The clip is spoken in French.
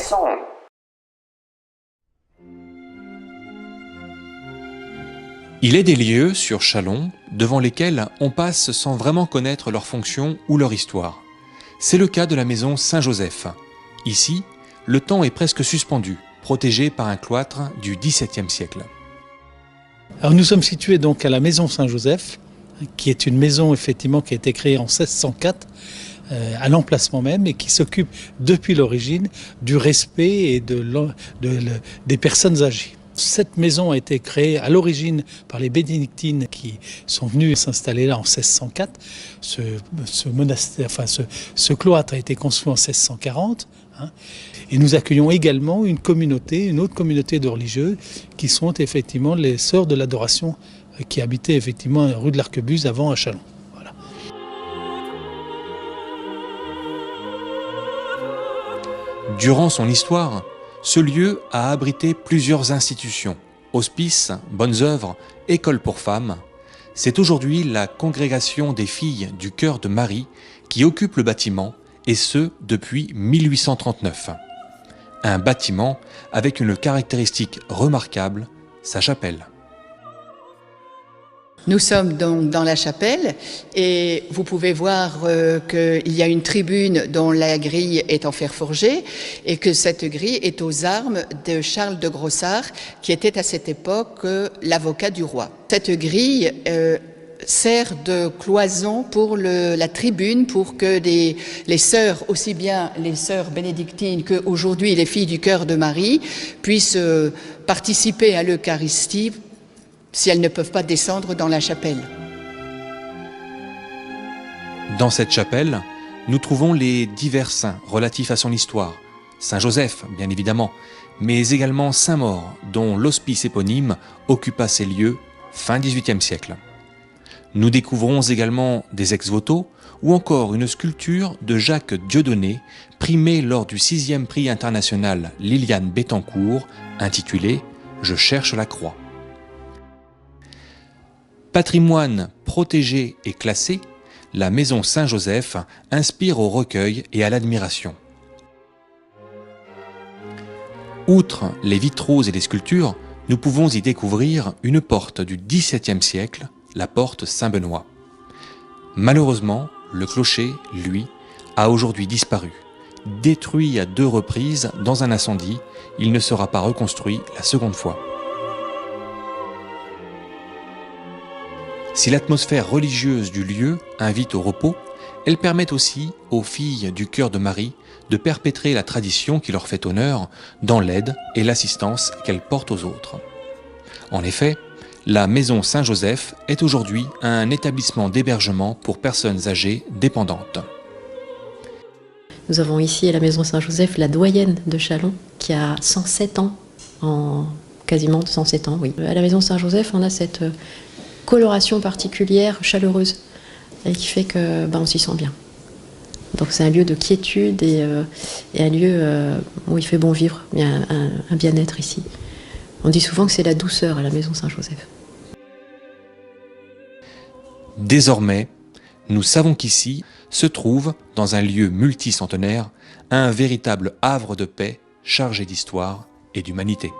song. Il est des lieux sur Châlons devant lesquels on passe sans vraiment connaître leur fonction ou leur histoire. C'est le cas de la maison Saint-Joseph. Ici, le temps est presque suspendu, protégé par un cloître du XVIIe siècle. Alors nous sommes situés donc à la maison Saint-Joseph, qui est une maison effectivement qui a été créée en 1604, à l'emplacement même, et qui s'occupe depuis l'origine du respect et des personnes âgées. Cette maison a été créée à l'origine par les bénédictines qui sont venues s'installer là en 1604. Ce monastère, ce cloître a été construit en 1640. Et nous accueillons également une autre communauté de religieux qui sont effectivement les Sœurs de l'Adoration qui habitaient effectivement rue de l'Arquebuse avant à Châlons. Voilà. Durant son histoire, ce lieu a abrité plusieurs institutions, hospices, bonnes œuvres, écoles pour femmes. C'est aujourd'hui la congrégation des filles du Cœur de Marie qui occupe le bâtiment, et ce depuis 1839. Un bâtiment avec une caractéristique remarquable, sa chapelle. Nous sommes donc dans la chapelle et vous pouvez voir qu'il y a une tribune dont la grille est en fer forgé et que cette grille est aux armes de Charles de Grossart qui était à cette époque l'avocat du roi. Cette grille sert de cloison pour la tribune pour que les sœurs, aussi bien les sœurs bénédictines qu'aujourd'hui les filles du Cœur de Marie, puissent participer à l'Eucharistie si elles ne peuvent pas descendre dans la chapelle. Dans cette chapelle, nous trouvons les divers saints relatifs à son histoire. Saint Joseph, bien évidemment, mais également Saint-Maur, dont l'hospice éponyme occupa ces lieux fin XVIIIe siècle. Nous découvrons également des ex-voto ou encore une sculpture de Jacques Dieudonné, primée lors du 6e prix international Liliane Bettencourt, intitulée « Je cherche la croix ». Patrimoine protégé et classé, la maison Saint-Joseph inspire au recueil et à l'admiration. Outre les vitraux et les sculptures, nous pouvons y découvrir une porte du XVIIe siècle, la porte Saint-Benoît. Malheureusement, le clocher, lui, a aujourd'hui disparu. Détruit à 2 reprises dans un incendie, il ne sera pas reconstruit la seconde fois. Si l'atmosphère religieuse du lieu invite au repos, elle permet aussi aux filles du Cœur de Marie de perpétrer la tradition qui leur fait honneur dans l'aide et l'assistance qu'elles portent aux autres. En effet, la maison Saint-Joseph est aujourd'hui un établissement d'hébergement pour personnes âgées dépendantes. Nous avons ici à la maison Saint-Joseph la doyenne de Châlons qui a 107 ans, quasiment 107 ans, oui. À la maison Saint-Joseph, on a cette coloration particulière, chaleureuse, et qui fait que on s'y sent bien. Donc c'est un lieu de quiétude et un lieu où il fait bon vivre, il y a un bien-être ici. On dit souvent que c'est la douceur à la maison Saint-Joseph. Désormais, nous savons qu'ici se trouve, dans un lieu multicentenaire, un véritable havre de paix chargé d'histoire et d'humanité.